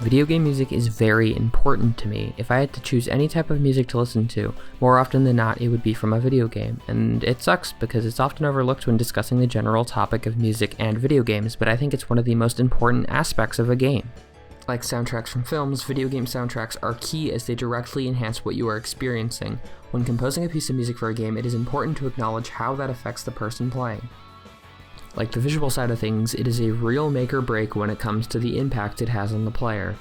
Video game music is very important to me. If I had to choose any type of music to listen to, more often than not it would be from a video game, and it sucks because it's often overlooked when discussing the general topic of music and video games, but I think it's one of the most important aspects of a game. Like soundtracks from films, video game soundtracks are key as they directly enhance what you are experiencing. When composing a piece of music for a game, it is important to acknowledge how that affects the person playing. Like the visual side of things, it is a real make or break when it comes to the impact it has on the player.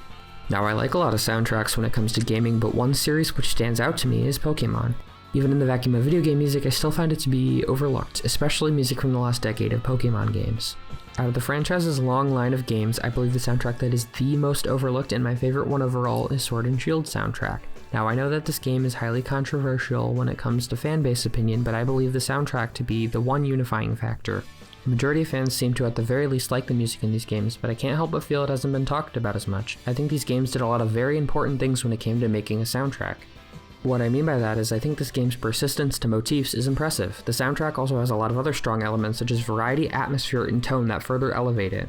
Now, I like a lot of soundtracks when it comes to gaming, but one series which stands out to me is Pokemon. Even in the vacuum of video game music, I still find it to be overlooked, especially music from the last decade of Pokemon games. Out of the franchise's long line of games, I believe the soundtrack that is the most overlooked and my favorite one overall is Sword and Shield soundtrack. Now, I know that this game is highly controversial when it comes to fanbase opinion, but I believe the soundtrack to be the one unifying factor. The majority of fans seem to at the very least like the music in these games, but I can't help but feel it hasn't been talked about as much. I think these games did a lot of very important things when it came to making a soundtrack. What I mean by that is I think this game's persistence to motifs is impressive. The soundtrack also has a lot of other strong elements such as variety, atmosphere, and tone that further elevate it.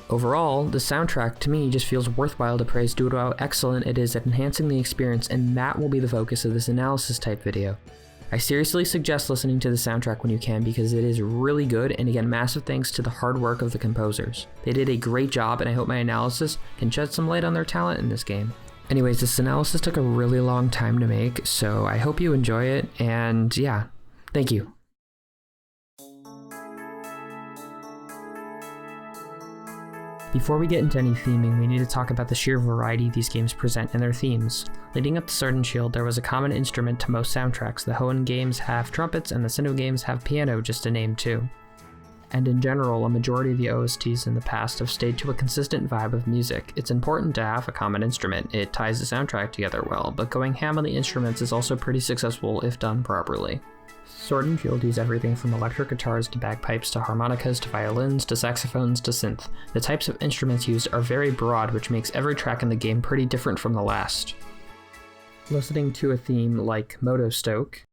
Overall, the soundtrack to me just feels worthwhile to praise due to how excellent it is at enhancing the experience, and that will be the focus of this analysis type video. I seriously suggest listening to the soundtrack when you can because it is really good, and again, massive thanks to the hard work of the composers. They did a great job, and I hope my analysis can shed some light on their talent in this game. Anyways, this analysis took a really long time to make, so I hope you enjoy it, and yeah, thank you. Before we get into any theming, we need to talk about the sheer variety these games present in their themes. Leading up to Sword and Shield, there was a common instrument to most soundtracks. The Hoenn games have trumpets, and the Sinnoh games have piano, just to name two. And in general, a majority of the OSTs in the past have stayed to a consistent vibe of music. It's important to have a common instrument, it ties the soundtrack together well, but going ham on the instruments is also pretty successful if done properly. Sword and Shield use everything from electric guitars to bagpipes to harmonicas to violins to saxophones to synth. The types of instruments used are very broad, which makes every track in the game pretty different from the last. Listening to a theme like Moto Stoke,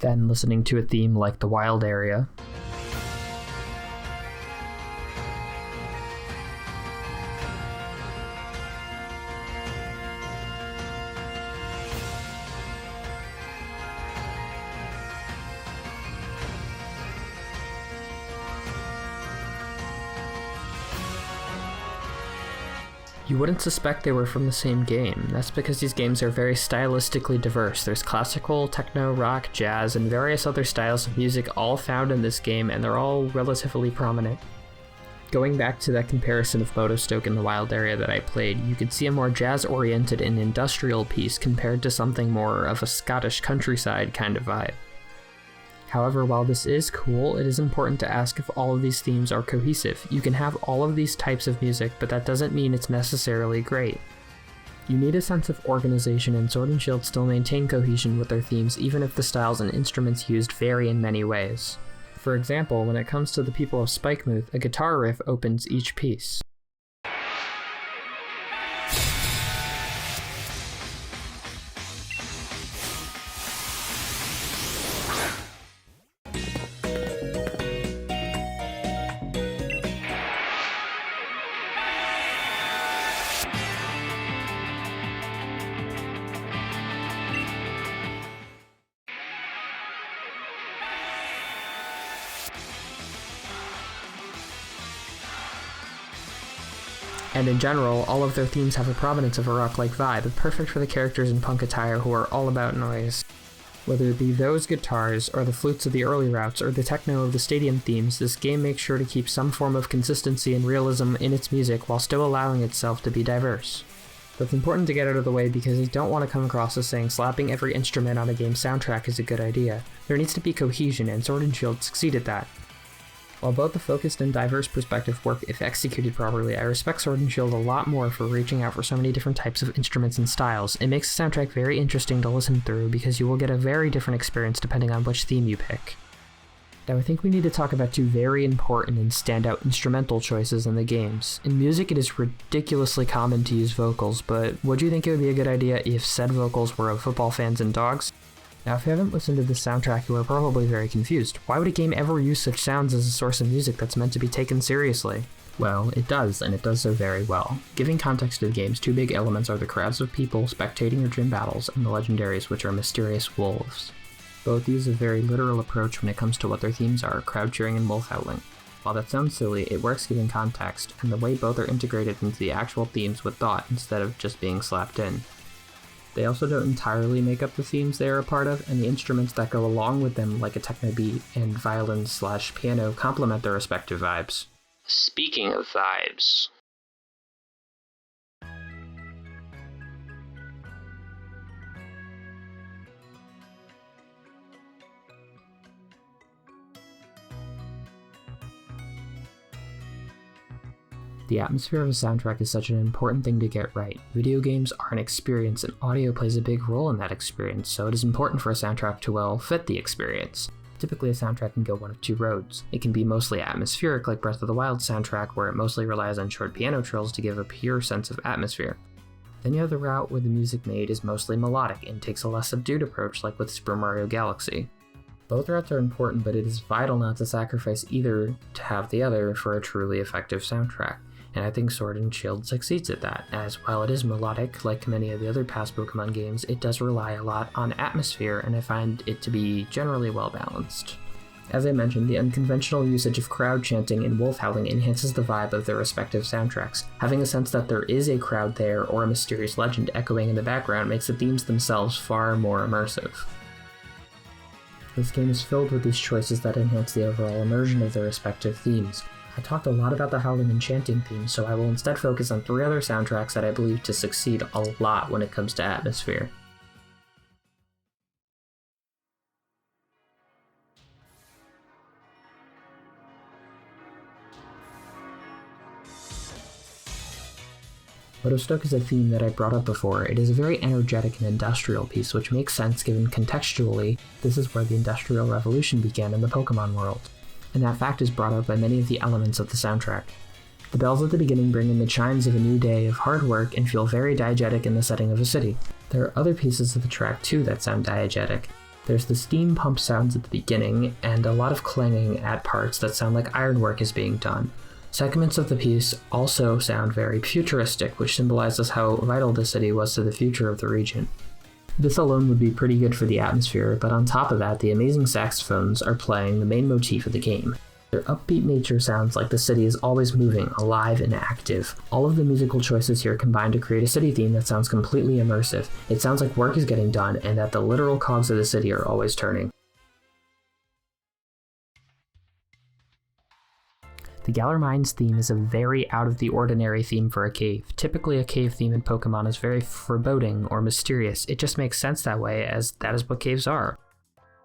then listening to a theme like The Wild Area, you wouldn't suspect they were from the same game. That's because these games are very stylistically diverse. There's classical, techno, rock, jazz, and various other styles of music all found in this game, and they're all relatively prominent. Going back to that comparison of Moto Stoke and The Wild Area that I played, you could see a more jazz-oriented and industrial piece compared to something more of a Scottish countryside kind of vibe. However, while this is cool, it is important to ask if all of these themes are cohesive. You can have all of these types of music, but that doesn't mean it's necessarily great. You need a sense of organization, and Sword and Shield still maintain cohesion with their themes even if the styles and instruments used vary in many ways. For example, when it comes to the people of Spikemuth, a guitar riff opens each piece. And in general, all of their themes have a prominence of a rock-like vibe, perfect for the characters in punk attire who are all about noise. Whether it be those guitars, or the flutes of the early routes, or the techno of the stadium themes, this game makes sure to keep some form of consistency and realism in its music while still allowing itself to be diverse. That's important to get out of the way because I don't want to come across as saying slapping every instrument on a game's soundtrack is a good idea. There needs to be cohesion, and Sword and Shield succeed at that. While both the focused and diverse perspective work if executed properly, I respect Sword and Shield a lot more for reaching out for so many different types of instruments and styles. It makes the soundtrack very interesting to listen through because you will get a very different experience depending on which theme you pick. Now I think we need to talk about two very important and standout instrumental choices in the games. In music it is ridiculously common to use vocals, but would you think it would be a good idea if said vocals were of football fans and dogs? Now if you haven't listened to the soundtrack you are probably very confused. Why would a game ever use such sounds as a source of music that's meant to be taken seriously? Well, it does, and it does so very well. Giving context to the game's two big elements are the crowds of people spectating your gym battles and the legendaries, which are mysterious wolves. Both use a very literal approach when it comes to what their themes are, crowd cheering and wolf howling. While that sounds silly, it works giving context, and the way both are integrated into the actual themes with thought instead of just being slapped in. They also don't entirely make up the themes they are a part of, and the instruments that go along with them, like a techno beat and violin/piano, complement their respective vibes. Speaking of vibes... The atmosphere of a soundtrack is such an important thing to get right. Video games are an experience and audio plays a big role in that experience, so it is important for a soundtrack to well fit the experience. Typically a soundtrack can go one of two roads. It can be mostly atmospheric like Breath of the Wild soundtrack, where it mostly relies on short piano trills to give a pure sense of atmosphere. Then you have the route where the music made is mostly melodic and takes a less subdued approach like with Super Mario Galaxy. Both routes are important, but it is vital not to sacrifice either to have the other for a truly effective soundtrack. And I think Sword and Shield succeeds at that, as while it is melodic, like many of the other past Pokemon games, it does rely a lot on atmosphere, and I find it to be generally well balanced. As I mentioned, the unconventional usage of crowd chanting and wolf howling enhances the vibe of their respective soundtracks. Having a sense that there is a crowd there or a mysterious legend echoing in the background makes the themes themselves far more immersive. This game is filled with these choices that enhance the overall immersion of their respective themes. I talked a lot about the howling and chanting themes, so I will instead focus on 3 other soundtracks that I believe to succeed a lot when it comes to atmosphere. Motostoke is a theme that I brought up before. It is a very energetic and industrial piece, which makes sense given contextually this is where the Industrial Revolution began in the Pokemon world. And that fact is brought out by many of the elements of the soundtrack. The bells at the beginning bring in the chimes of a new day of hard work and feel very diegetic in the setting of a city. There are other pieces of the track too that sound diegetic. There's the steam pump sounds at the beginning, and a lot of clanging at parts that sound like ironwork is being done. Segments of the piece also sound very futuristic, which symbolizes how vital the city was to the future of the region. This alone would be pretty good for the atmosphere, but on top of that, the amazing saxophones are playing the main motif of the game. Their upbeat nature sounds like the city is always moving, alive, and active. All of the musical choices here combine to create a city theme that sounds completely immersive. It sounds like work is getting done, and that the literal cogs of the city are always turning. The Galar Mines theme is a very out-of-the-ordinary theme for a cave. Typically a cave theme in Pokemon is very foreboding or mysterious. It just makes sense that way, as that is what caves are.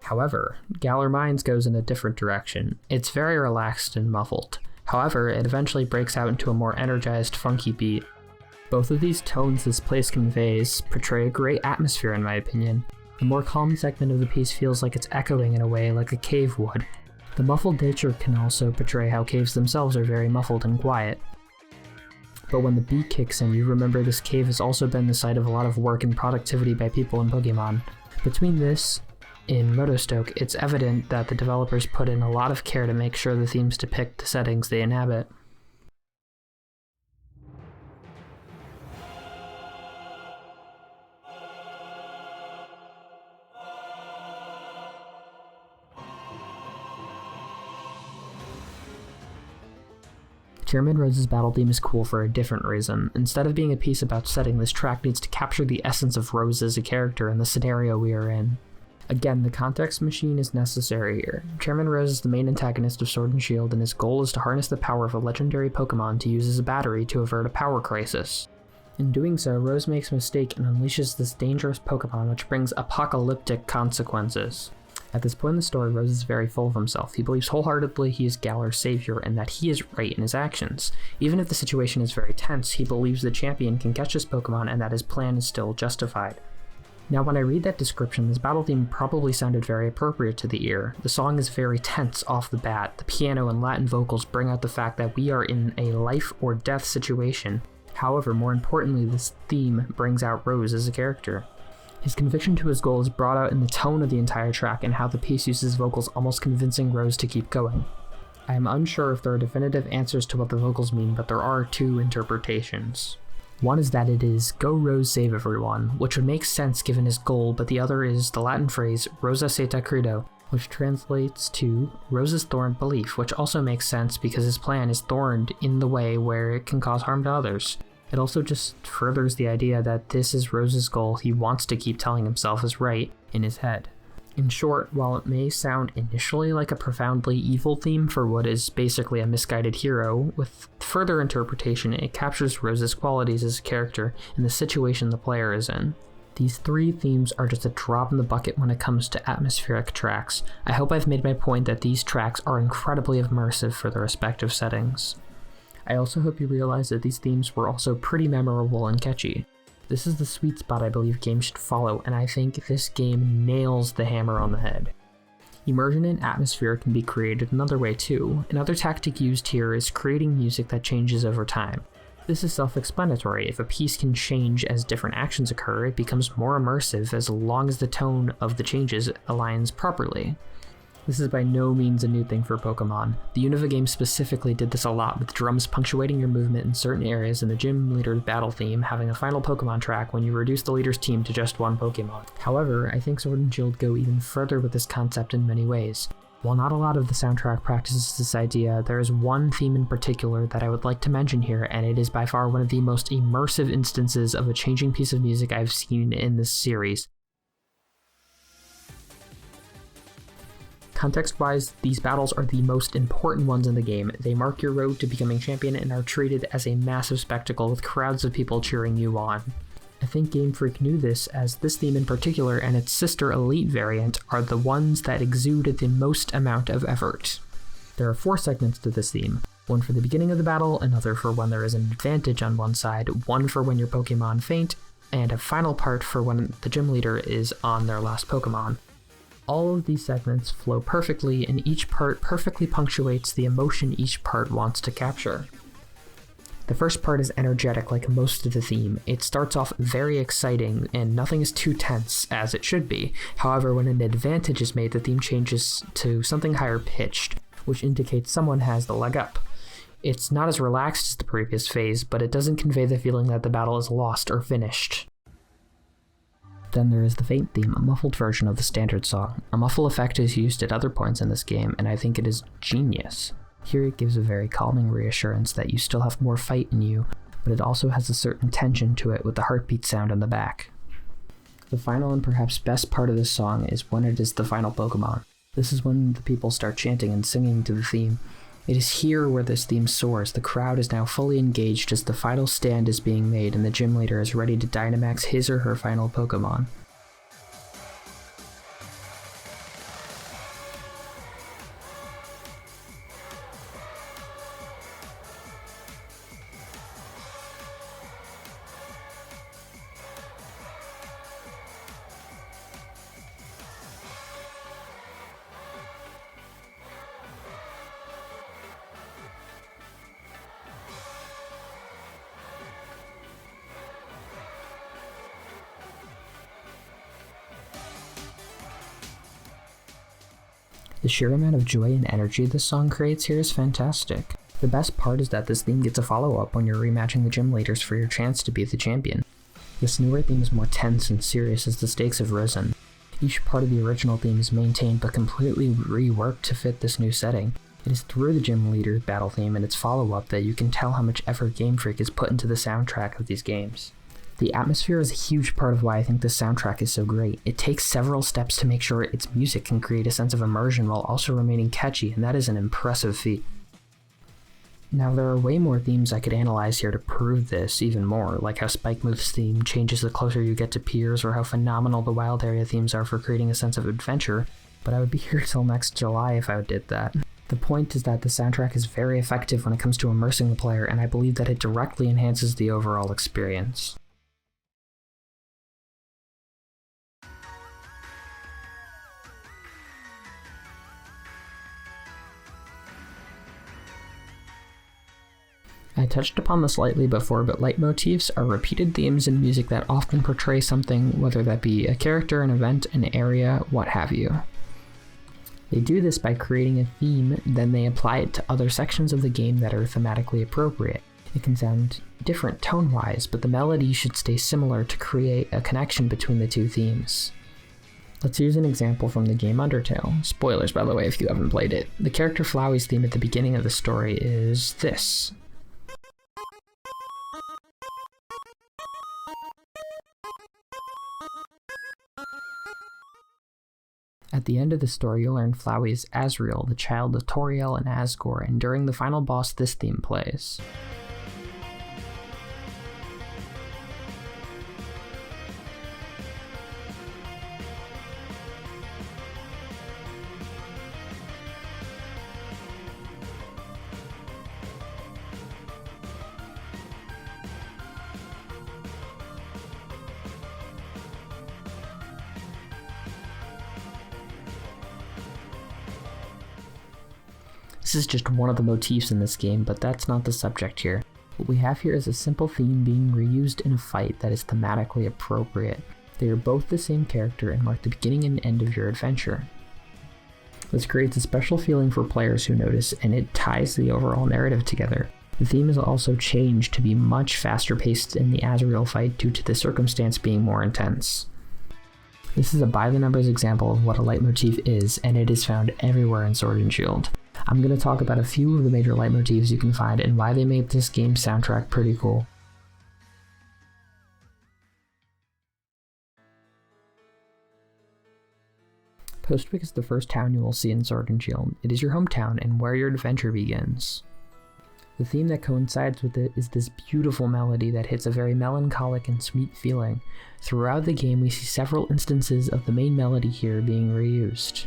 However, Galar Mines goes in a different direction. It's very relaxed and muffled. However, it eventually breaks out into a more energized, funky beat. Both of these tones this place conveys portray a great atmosphere in my opinion. The more calm segment of the piece feels like it's echoing in a way like a cave would. The muffled nature can also portray how caves themselves are very muffled and quiet. But when the beat kicks in, you remember this cave has also been the site of a lot of work and productivity by people in Pokemon. Between this, in Motostoke, it's evident that the developers put in a lot of care to make sure the themes depict the settings they inhabit. Chairman Rose's battle theme is cool for a different reason. Instead of being a piece about setting, this track needs to capture the essence of Rose as a character and the scenario we are in. Again, the context machine is necessary here. Chairman Rose is the main antagonist of Sword and Shield, and his goal is to harness the power of a legendary Pokemon to use as a battery to avert a power crisis. In doing so, Rose makes a mistake and unleashes this dangerous Pokemon, which brings apocalyptic consequences. At this point in the story, Rose is very full of himself. He believes wholeheartedly he is Galar's savior and that he is right in his actions. Even if the situation is very tense, he believes the champion can catch his Pokemon and that his plan is still justified. Now when I read that description, this battle theme probably sounded very appropriate to the ear. The song is very tense off the bat. The piano and Latin vocals bring out the fact that we are in a life or death situation. However, more importantly, this theme brings out Rose as a character. His conviction to his goal is brought out in the tone of the entire track and how the piece uses vocals almost convincing Rose to keep going. I am unsure if there are definitive answers to what the vocals mean, but there are two interpretations. One is that it is "Go Rose, save everyone," which would make sense given his goal, but the other is the Latin phrase "Rosa seta credo," which translates to "Rose's thorned belief," which also makes sense because his plan is thorned in the way where it can cause harm to others. It also just furthers the idea that this is Rose's goal he wants to keep telling himself is right in his head. In short, while it may sound initially like a profoundly evil theme for what is basically a misguided hero, with further interpretation it captures Rose's qualities as a character and the situation the player is in. These three themes are just a drop in the bucket when it comes to atmospheric tracks. I hope I've made my point that these tracks are incredibly immersive for their respective settings. I also hope you realize that these themes were also pretty memorable and catchy. This is the sweet spot I believe games should follow, and I think this game nails the hammer on the head. Immersion and atmosphere can be created another way too. Another tactic used here is creating music that changes over time. This is self-explanatory. If a piece can change as different actions occur, it becomes more immersive as long as the tone of the changes aligns properly. This is by no means a new thing for Pokemon. The Unova game specifically did this a lot, with drums punctuating your movement in certain areas and the gym leader's battle theme having a final Pokemon track when you reduce the leader's team to just one Pokemon. However, I think Sword and Shield go even further with this concept in many ways. While not a lot of the soundtrack practices this idea, there is one theme in particular that I would like to mention here, and it is by far one of the most immersive instances of a changing piece of music I've seen in this series. Context-wise, these battles are the most important ones in the game. They mark your road to becoming champion and are treated as a massive spectacle with crowds of people cheering you on. I think Game Freak knew this, as this theme in particular and its sister Elite variant are the ones that exude the most amount of effort. There are 4 segments to this theme. One for the beginning of the battle, another for when there is an advantage on one side, one for when your Pokemon faint, and a final part for when the gym leader is on their last Pokemon. All of these segments flow perfectly, and each part perfectly punctuates the emotion each part wants to capture. The first part is energetic like most of the theme. It starts off very exciting, and nothing is too tense, as it should be. However, when an advantage is made, the theme changes to something higher pitched, which indicates someone has the leg up. It's not as relaxed as the previous phase, but it doesn't convey the feeling that the battle is lost or finished. Then there is the faint theme, a muffled version of the standard song. A muffle effect is used at other points in this game, and I think it is genius. Here it gives a very calming reassurance that you still have more fight in you, but it also has a certain tension to it with the heartbeat sound in the back. The final and perhaps best part of this song is when it is the final Pokemon. This is when the people start chanting and singing to the theme. It is here where this theme soars. The crowd is now fully engaged as the final stand is being made and the gym leader is ready to Dynamax his or her final Pokemon. The sheer amount of joy and energy this song creates here is fantastic. The best part is that this theme gets a follow-up when you're rematching the gym leaders for your chance to be the champion. This newer theme is more tense and serious as the stakes have risen. Each part of the original theme is maintained but completely reworked to fit this new setting. It is through the gym leader battle theme and its follow-up that you can tell how much effort Game Freak has put into the soundtrack of these games. The atmosphere is a huge part of why I think this soundtrack is so great. It takes several steps to make sure its music can create a sense of immersion while also remaining catchy, and that is an impressive feat. Now, there are way more themes I could analyze here to prove this even more, like how Spike Move's theme changes the closer you get to Piers, or how phenomenal the Wild Area themes are for creating a sense of adventure, but I would be here till next July if I did that. The point is that the soundtrack is very effective when it comes to immersing the player, and I believe that it directly enhances the overall experience. I touched upon this lightly before, but leitmotifs are repeated themes in music that often portray something, whether that be a character, an event, an area, what have you. They do this by creating a theme, then they apply it to other sections of the game that are thematically appropriate. It can sound different tone-wise, but the melody should stay similar to create a connection between the two themes. Let's use an example from the game Undertale. Spoilers, by the way, if you haven't played it. The character Flowey's theme at the beginning of the story is this. At the end of the story, you'll learn Flowey is Asriel, the child of Toriel and Asgore, and during the final boss, this theme plays. This is just one of the motifs in this game, but that's not the subject here. What we have here is a simple theme being reused in a fight that is thematically appropriate. They are both the same character and mark the beginning and end of your adventure. This creates a special feeling for players who notice, and it ties the overall narrative together. The theme is also changed to be much faster paced in the Asriel fight due to the circumstance being more intense. This is a by-the-numbers example of what a leitmotif is, and it is found everywhere in Sword and Shield. I'm going to talk about a few of the major leitmotifs you can find and why they made this game's soundtrack pretty cool. Postwick is the first town you will see in Sword and Shield. It is your hometown and where your adventure begins. The theme that coincides with it is this beautiful melody that hits a very melancholic and sweet feeling. Throughout the game, we see several instances of the main melody here being reused.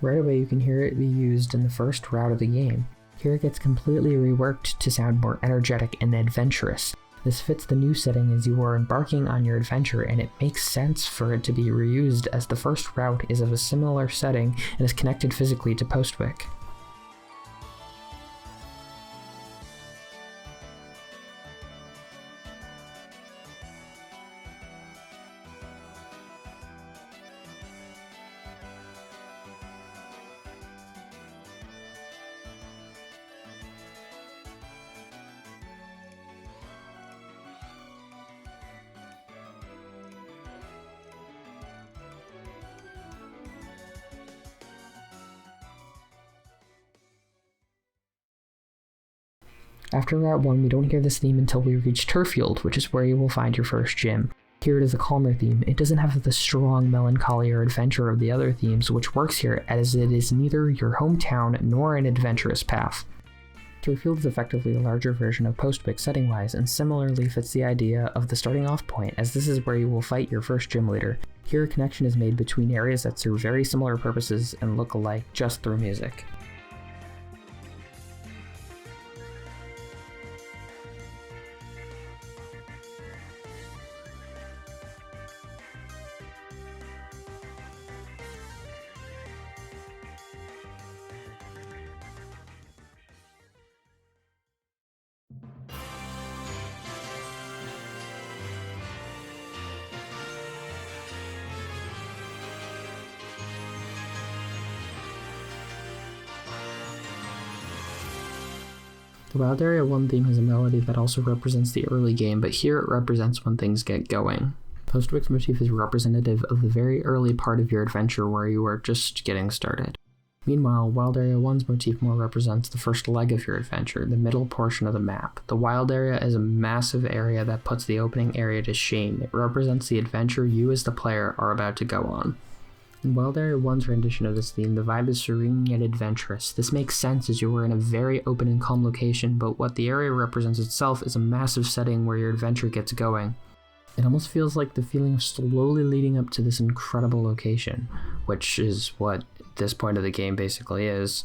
Right away you can hear it be used in the first route of the game. Here it gets completely reworked to sound more energetic and adventurous. This fits the new setting as you are embarking on your adventure, and it makes sense for it to be reused as the first route is of a similar setting and is connected physically to Postwick. After Route 1, we don't hear this theme until we reach Turffield, which is where you will find your first gym. Here it is a calmer theme. It doesn't have the strong melancholy or adventure of the other themes, which works here as it is neither your hometown nor an adventurous path. Turffield is effectively a larger version of Postwick setting-wise, and similarly fits the idea of the starting off point, as this is where you will fight your first gym leader. Here a connection is made between areas that serve very similar purposes and look alike just through music. The Wild Area 1 theme has a melody that also represents the early game, but here it represents when things get going. Postwick's motif is representative of the very early part of your adventure where you are just getting started. Meanwhile, Wild Area 1's motif more represents the first leg of your adventure, the middle portion of the map. The Wild Area is a massive area that puts the opening area to shame. It represents the adventure you as the player are about to go on. In Wild Area 1's rendition of this theme, the vibe is serene yet adventurous. This makes sense as you are in a very open and calm location, but what the area represents itself is a massive setting where your adventure gets going. It almost feels like the feeling of slowly leading up to this incredible location, which is what this point of the game basically is.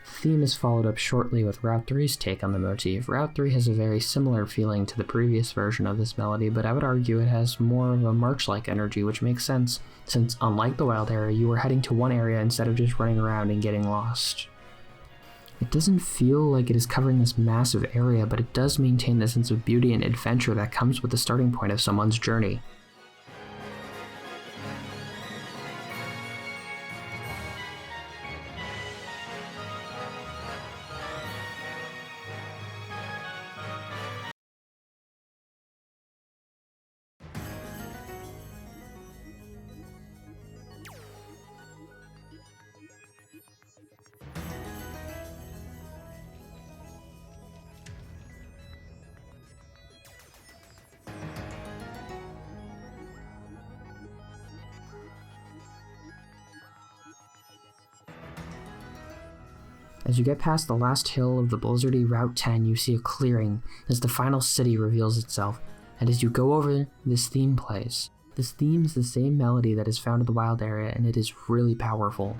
The theme is followed up shortly with Route 3's take on the motif. Route 3 has a very similar feeling to the previous version of this melody, but I would argue it has more of a march-like energy, which makes sense, since unlike the Wild area, you are heading to one area instead of just running around and getting lost. It doesn't feel like it is covering this massive area, but it does maintain the sense of beauty and adventure that comes with the starting point of someone's journey. As you get past the last hill of the blizzardy Route 10, you see a clearing as the final city reveals itself, and as you go over, this theme plays. This theme is the same melody that is found in the Wild area, and it is really powerful.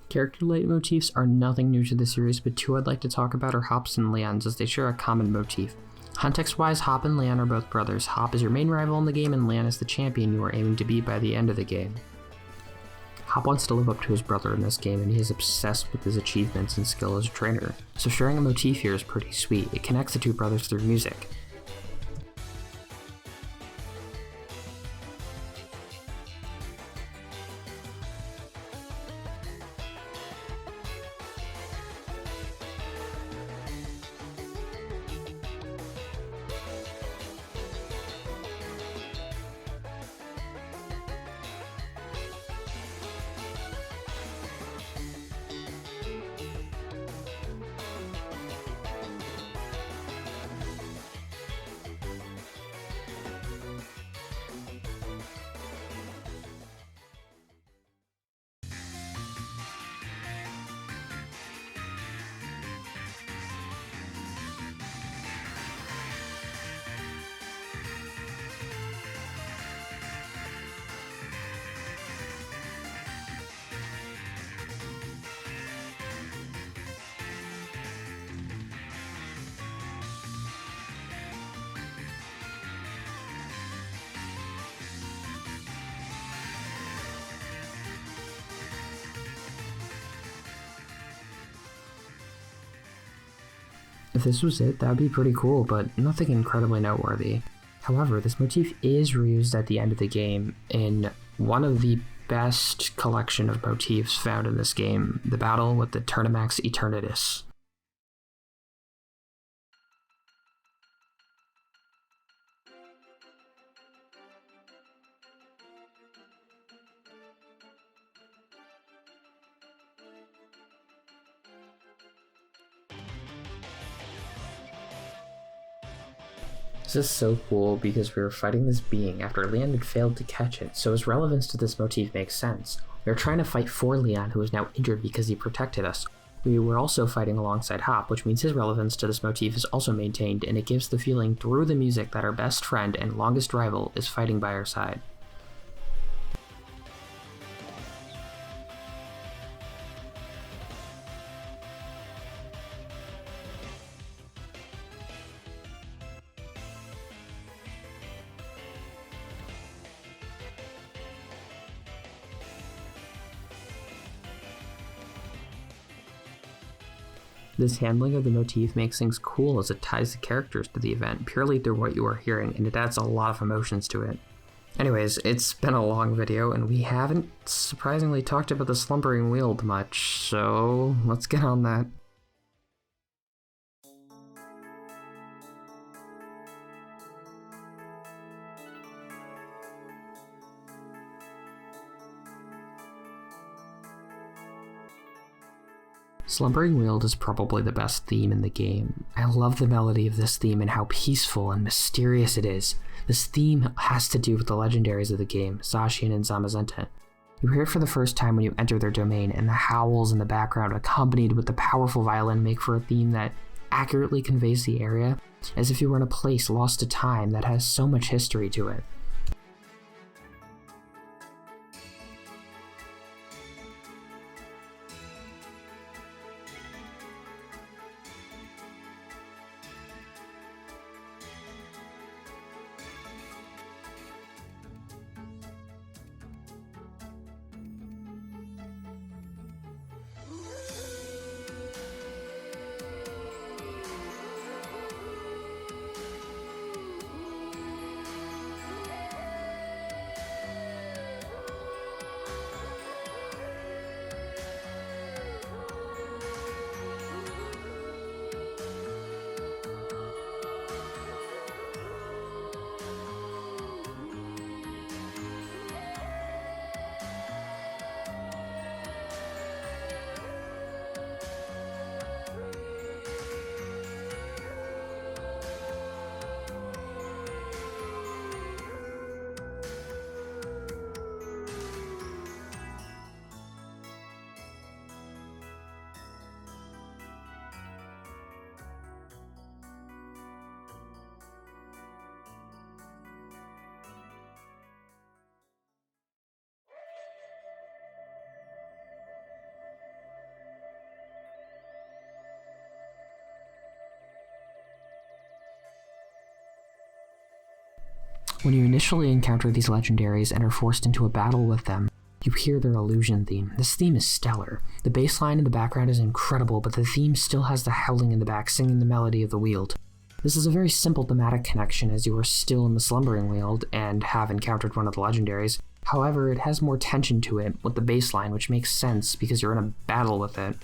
Character leitmotifs are nothing new to the series, but two I'd like to talk about are Hop's and Leon's, as they share a common motif. Context-wise, Hop and Leon are both brothers. Hop is your main rival in the game, and Leon is the champion you are aiming to beat by the end of the game. Hop wants to live up to his brother in this game, and he is obsessed with his achievements and skill as a trainer, so sharing a motif here is pretty sweet. It connects the two brothers through music. If this was it, that would be pretty cool, but nothing incredibly noteworthy. However, this motif is reused at the end of the game in one of the best collection of motifs found in this game, the battle with the Turnamax Eternatus. This is so cool because we were fighting this being after Leon had failed to catch it, so his relevance to this motif makes sense. We were trying to fight for Leon, who is now injured because he protected us. We were also fighting alongside Hop, which means his relevance to this motif is also maintained, and it gives the feeling through the music that our best friend and longest rival is fighting by our side. This handling of the motif makes things cool as it ties the characters to the event purely through what you are hearing, and it adds a lot of emotions to it. Anyways, it's been a long video, and we haven't surprisingly talked about the Slumbering Weald much, so let's get on that. Slumbering Weald is probably the best theme in the game. I love the melody of this theme and how peaceful and mysterious it is. This theme has to do with the legendaries of the game, Zacian and Zamazenta. You hear it for the first time when you enter their domain, and the howls in the background accompanied with the powerful violin make for a theme that accurately conveys the area, as if you were in a place lost to time that has so much history to it. When you initially encounter these legendaries and are forced into a battle with them, you hear their illusion theme. This theme is stellar. The bass line in the background is incredible, but the theme still has the howling in the back singing the melody of the Weald. This is a very simple thematic connection as you are still in the Slumbering Weald and have encountered one of the legendaries. However, it has more tension to it with the bass line, which makes sense because you're in a battle with it.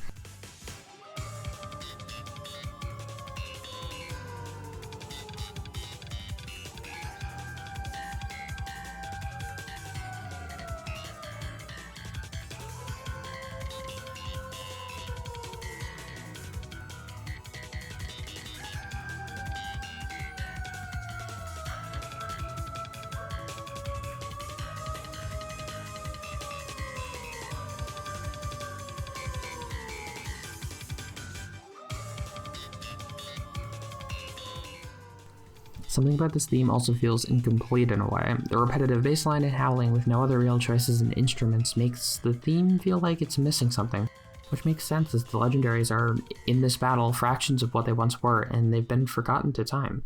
Something about this theme also feels incomplete in a way. The repetitive bass line and howling with no other real choices in instruments makes the theme feel like it's missing something, which makes sense as the legendaries are, in this battle, fractions of what they once were, and they've been forgotten to time.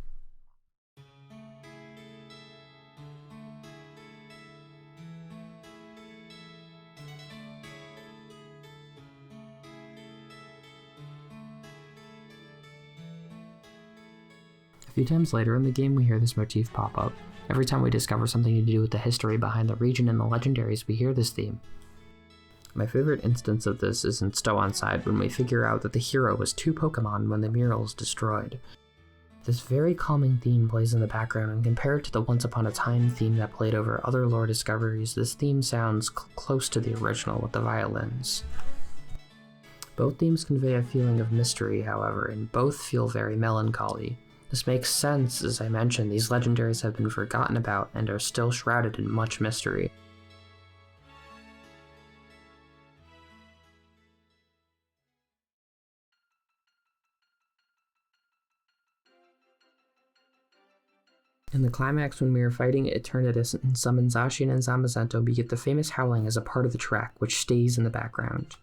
A few times later in the game, we hear this motif pop up. Every time we discover something to do with the history behind the region and the legendaries, we hear this theme. My favorite instance of this is in Stow on Side, when we figure out that the hero was 2 Pokemon when the mural is destroyed. This very calming theme plays in the background, and compared to the Once Upon a Time theme that played over other lore discoveries, this theme sounds close to the original with the violins. Both themes convey a feeling of mystery, however, and both feel very melancholy. This makes sense, as I mentioned, these legendaries have been forgotten about and are still shrouded in much mystery. In the climax, when we are fighting Eternatus and summon Zacian and Zamazenta, we get the famous howling as a part of the track, which stays in the background.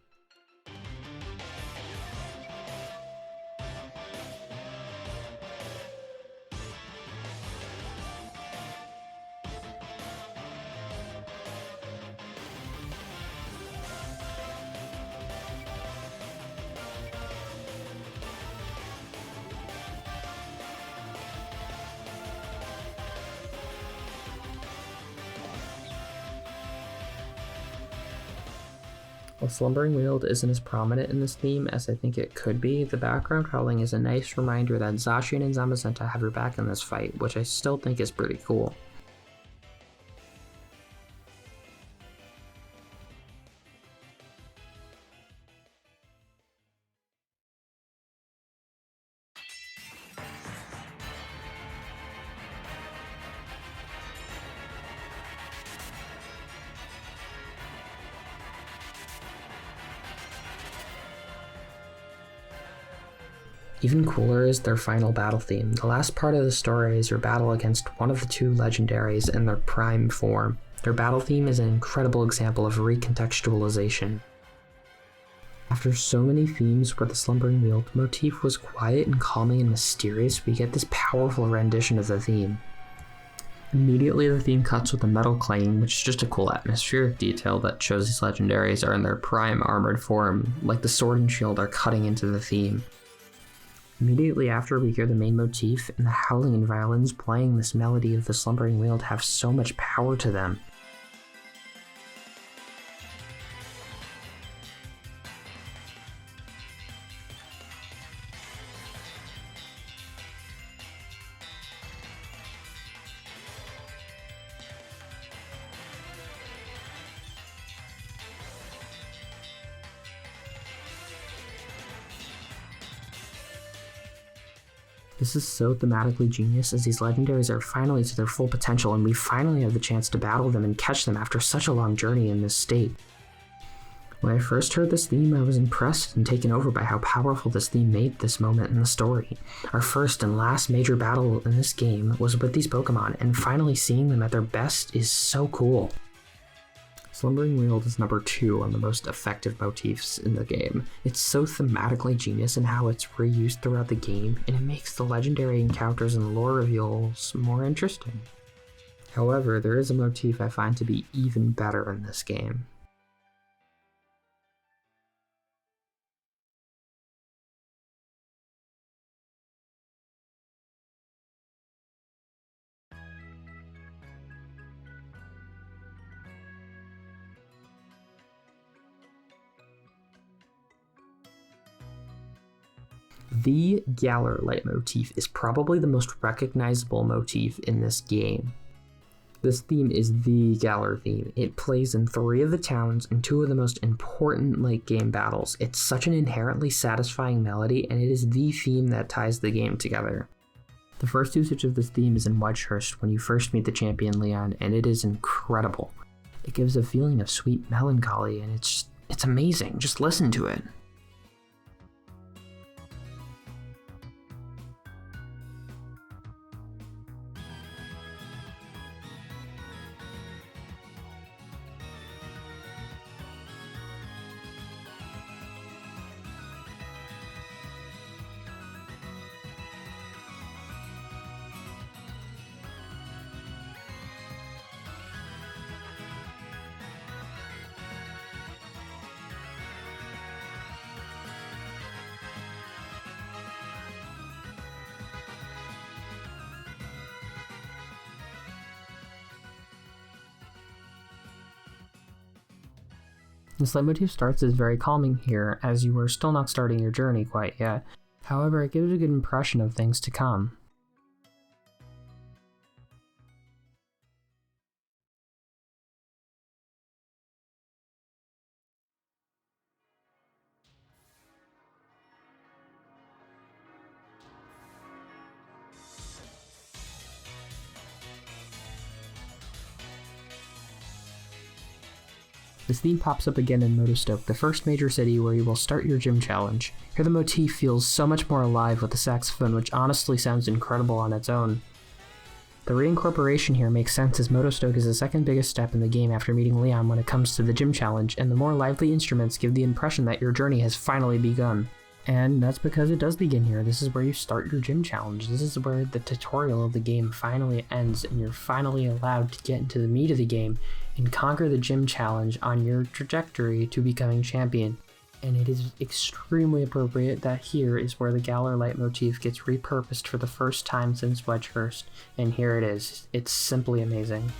While Slumbering Weald isn't as prominent in this theme as I think it could be, the background howling is a nice reminder that Zacian and Zamazenta have her back in this fight, which I still think is pretty cool. Even cooler is their final battle theme. The last part of the story is your battle against one of the two legendaries in their prime form. Their battle theme is an incredible example of recontextualization. After so many themes where the Slumbering Weald motif was quiet and calming and mysterious, we get this powerful rendition of the theme. Immediately the theme cuts with a metal clanging, which is just a cool atmospheric detail that shows these legendaries are in their prime armored form, like the sword and shield are cutting into the theme. Immediately after, we hear the main motif, and the howling and violins playing this melody of the Slumbering Weald have so much power to them. This is so thematically genius, as these legendaries are finally to their full potential and we finally have the chance to battle them and catch them after such a long journey in this state. When I first heard this theme, I was impressed and taken over by how powerful this theme made this moment in the story. Our first and last major battle in this game was with these Pokemon, and finally seeing them at their best is so cool. Slumbering Weald is number 2 on the most effective motifs in the game. It's so thematically genius in how it's reused throughout the game, and it makes the legendary encounters and lore reveals more interesting. However, there is a motif I find to be even better in this game. The Galar leitmotif is probably the most recognizable motif in this game. This theme is the Galar theme. It plays in 3 of the towns and 2 of the most important late game battles. It's such an inherently satisfying melody, and it is the theme that ties the game together. The first usage of this theme is in Wedgehurst when you first meet the champion Leon, and it is incredible. It gives a feeling of sweet melancholy, and it's amazing. Just listen to it. The leitmotif starts as very calming here, as you are still not starting your journey quite yet. However, it gives a good impression of things to come. This theme pops up again in Motostoke, the first major city where you will start your gym challenge. Here the motif feels so much more alive with the saxophone, which honestly sounds incredible on its own. The reincorporation here makes sense as Motostoke is the second biggest step in the game after meeting Leon when it comes to the gym challenge, and the more lively instruments give the impression that your journey has finally begun. And that's because it does begin here. This is where you start your gym challenge. This is where the tutorial of the game finally ends, and you're finally allowed to get into the meat of the game and conquer the gym challenge on your trajectory to becoming champion. And it is extremely appropriate that here is where the Galar leitmotif gets repurposed for the first time since Wedgehurst, and here it is. It's simply amazing.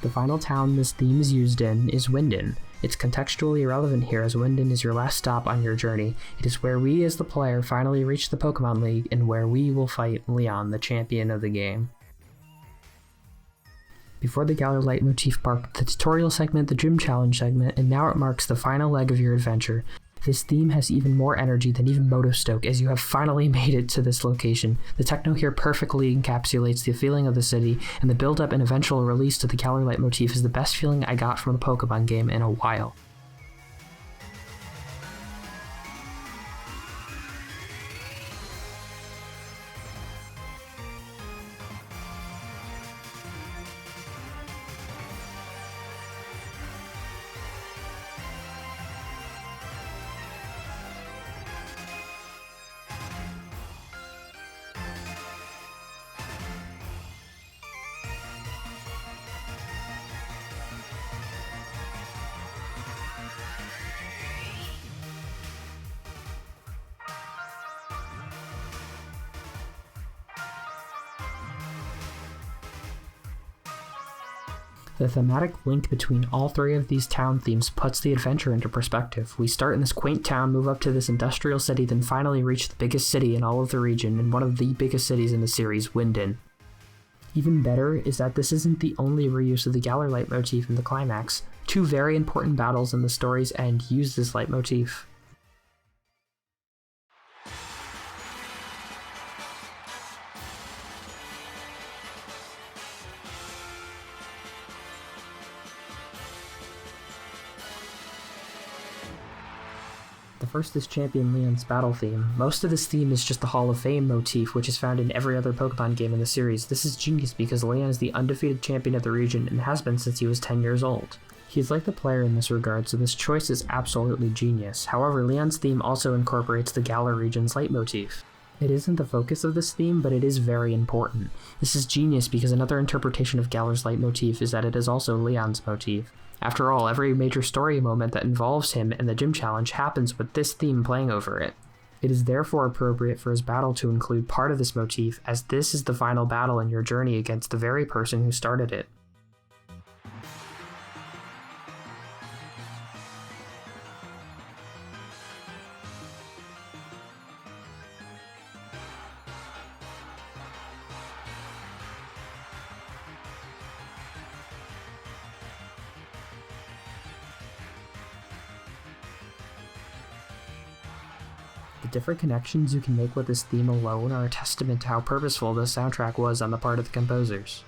The final town this theme is used in is Wyndon. It's contextually irrelevant here as Wyndon is your last stop on your journey. It is where we as the player finally reach the Pokemon League and where we will fight Leon, the champion of the game. Before the Galar leitmotif marked the tutorial segment, the gym challenge segment, and now it marks the final leg of your adventure. This theme has even more energy than even Motostoke, as you have finally made it to this location. The techno here perfectly encapsulates the feeling of the city, and the build-up and eventual release to the Galar leitmotif is the best feeling I got from a Pokemon game in a while. The thematic link between all three of these town themes puts the adventure into perspective. We start in this quaint town, move up to this industrial city, then finally reach the biggest city in all of the region, and one of the biggest cities in the series, Wyndon. Even better is that this isn't the only reuse of the Galar leitmotif in the climax. Two very important battles in the story's end use this leitmotif. The first is Champion Leon's battle theme. Most of this theme is just the Hall of Fame motif, which is found in every other Pokemon game in the series. This is genius because Leon is the undefeated champion of the region and has been since he was 10 years old. He's like the player in this regard, so this choice is absolutely genius. However, Leon's theme also incorporates the Galar region's leitmotif. It isn't the focus of this theme, but it is very important. This is genius because another interpretation of Galar's leitmotif is that it is also Leon's motif. After all, every major story moment that involves him and the gym challenge happens with this theme playing over it. It is therefore appropriate for his battle to include part of this motif, as this is the final battle in your journey against the very person who started it. The different connections you can make with this theme alone are a testament to how purposeful the soundtrack was on the part of the composers.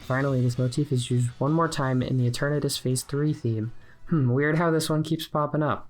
Finally, this motif is used one more time in the Eternatus Phase 3 theme. Weird how this one keeps popping up.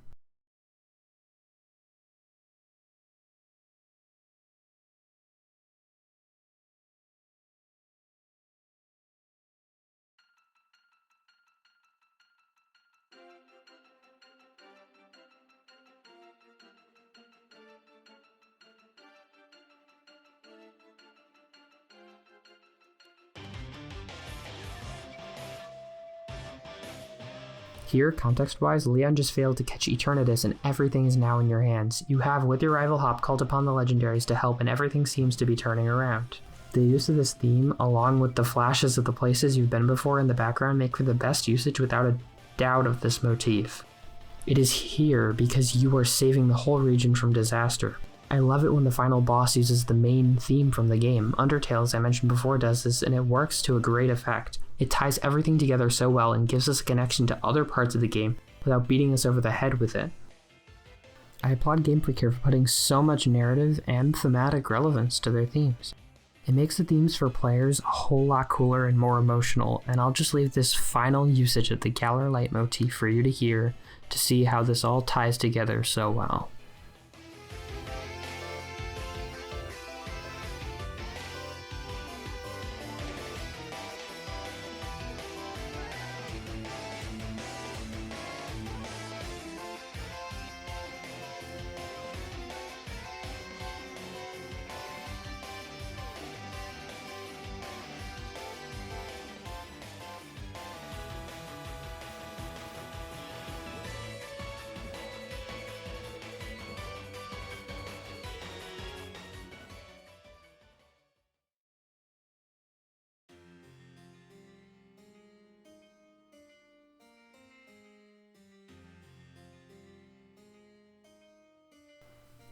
Here, context-wise, Leon just failed to catch Eternatus and everything is now in your hands. You have, with your rival Hop, called upon the legendaries to help and everything seems to be turning around. The use of this theme, along with the flashes of the places you've been before in the background, make for the best usage without a doubt of this motif. It is here because you are saving the whole region from disaster. I love it when the final boss uses the main theme from the game. Undertale, as I mentioned before, does this, and it works to a great effect. It ties everything together so well and gives us a connection to other parts of the game without beating us over the head with it. I applaud Game Freak here for putting so much narrative and thematic relevance to their themes. It makes the themes for players a whole lot cooler and more emotional, and I'll just leave this final usage of the Galar leitmotif for you to hear to see how this all ties together so well.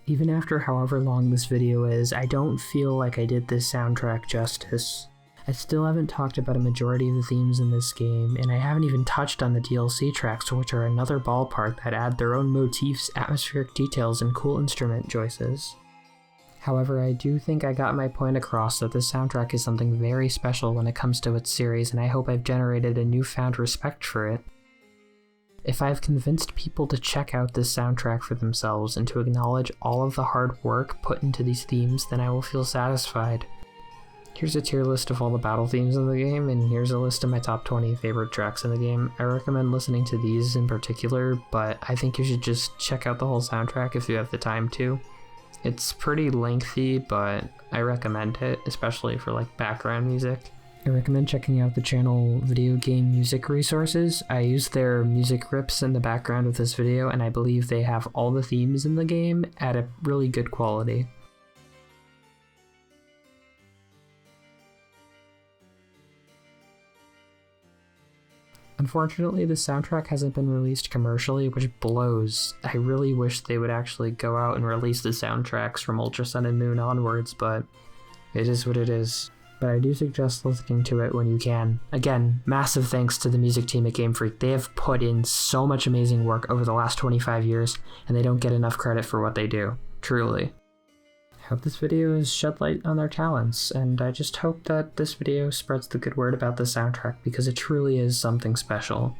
Even after however long this video is, I don't feel like I did this soundtrack justice. I still haven't talked about a majority of the themes in this game, and I haven't even touched on the DLC tracks, which are another ballpark that add their own motifs, atmospheric details, and cool instrument choices. However, I do think I got my point across that this soundtrack is something very special when it comes to its series, and I hope I've generated a newfound respect for it. If I've convinced people to check out this soundtrack for themselves and to acknowledge all of the hard work put into these themes, then I will feel satisfied. Here's a tier list of all the battle themes in the game, and here's a list of my top 20 favorite tracks in the game. I recommend listening to these in particular, but I think you should just check out the whole soundtrack if you have the time to. It's pretty lengthy, but I recommend it, especially for like background music. I recommend checking out the channel Video Game Music Resources. I used their music rips in the background of this video, and I believe they have all the themes in the game at a really good quality. Unfortunately, the soundtrack hasn't been released commercially, which blows. I really wish they would actually go out and release the soundtracks from Ultra Sun and Moon onwards, but it is what it is. But I do suggest listening to it when you can. Again, massive thanks to the music team at Game Freak. They have put in so much amazing work over the last 25 years, and they don't get enough credit for what they do. Truly. I hope this video has shed light on their talents, and I just hope that this video spreads the good word about the soundtrack because it truly is something special.